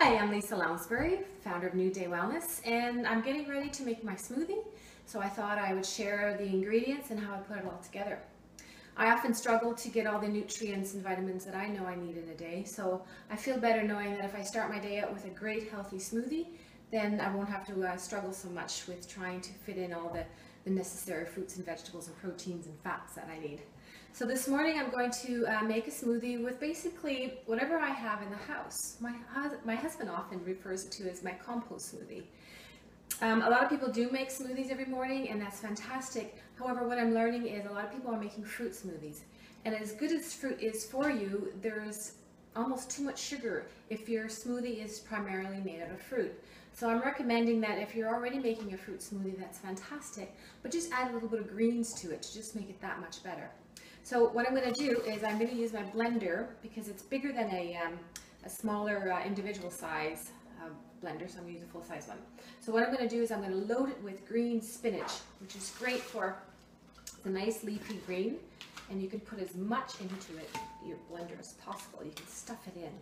Hi, I'm Lisa Lounsbury, founder of New Day Wellness, and I'm getting ready to make my smoothie, so I thought I would share the ingredients and how I put it all together. I often struggle to get all the nutrients and vitamins that I know I need in a day, so I feel better knowing that if I start my day out with a great healthy smoothie, then I won't have to struggle so much with trying to fit in all the necessary fruits and vegetables and proteins and fats that I need. So this morning I'm going to make a smoothie with basically whatever I have in the house. My husband often refers to it as my compost smoothie. A lot of people do make smoothies every morning, and that's fantastic. However, what I'm learning is a lot of people are making fruit smoothies. And as good as fruit is for you, there's almost too much sugar if your smoothie is primarily made out of fruit. So I'm recommending that if you're already making a fruit smoothie, that's fantastic, but just add a little bit of greens to it to just make it that much better. So what I'm going to do is I'm going to use my blender because it's bigger than a smaller individual size blender, so I'm going to use a full size one. So what I'm going to do is I'm going to load it with green spinach, which is great for the nice leafy green, and you can put as much into your blender as possible. You can stuff it in.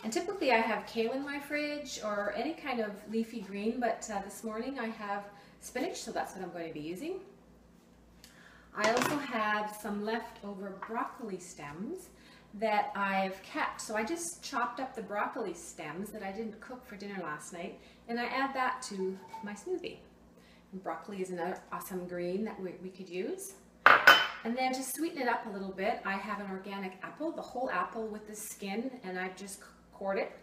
And typically I have kale in my fridge or any kind of leafy green, but this morning I have spinach, so that's what I'm going to be using. I also have some leftover broccoli stems that I've kept. So I just chopped up the broccoli stems that I didn't cook for dinner last night, and I add that to my smoothie. And broccoli is another awesome green that we could use. And then to sweeten it up a little bit, I have an organic apple, the whole apple with the skin, and I've just cored it.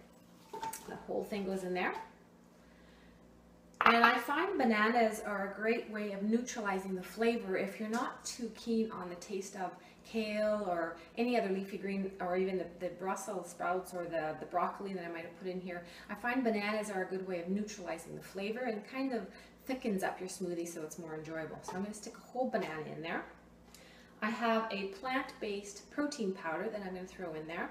The whole thing goes in there. And I find bananas are a great way of neutralizing the flavor if you're not too keen on the taste of kale or any other leafy green, or even the Brussels sprouts or the broccoli that I might have put in here. I find bananas are a good way of neutralizing the flavor and kind of thickens up your smoothie so it's more enjoyable. So I'm going to stick a whole banana in there. I have a plant-based protein powder that I'm going to throw in there.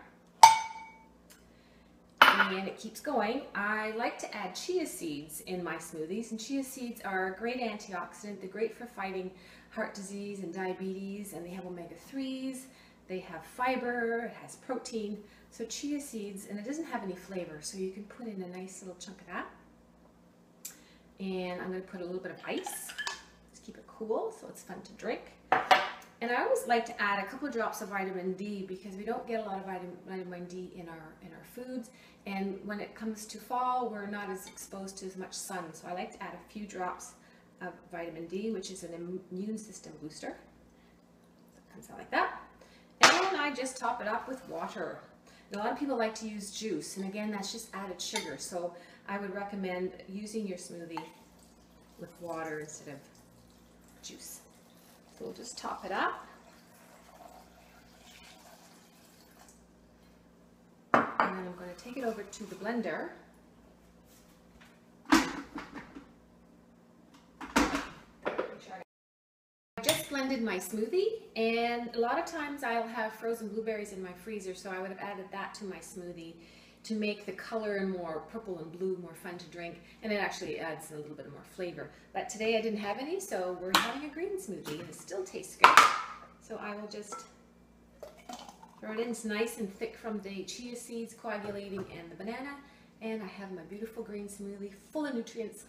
And it keeps going. I like to add chia seeds in my smoothies, and chia seeds are a great antioxidant. They're great for fighting heart disease and diabetes, and they have omega-3s, they have fiber, it has protein. So chia seeds, and it doesn't have any flavor, so you can put in a nice little chunk of that. And I'm going to put a little bit of ice, just keep it cool so it's fun to drink. And I always like to add a couple of drops of vitamin D because we don't get a lot of vitamin D in our foods, and when it comes to fall we're not as exposed to as much sun, so I like to add a few drops of vitamin D, which is an immune system booster. So it comes out like that. And then I just top it up with water. And a lot of people like to use juice, and again that's just added sugar, so I would recommend using your smoothie with water instead of juice. So we'll just top it up. And then I'm going to take it over to the blender. I just blended my smoothie, and a lot of times I'll have frozen blueberries in my freezer, so I would have added that to my smoothie to make the color more purple and blue more fun to drink, and it actually adds a little bit more flavor. But today I didn't have any, so we're having a green smoothie, and it still tastes good. So I will just throw it in. It's nice and thick from the chia seeds coagulating and the banana, and I have my beautiful green smoothie full of nutrients.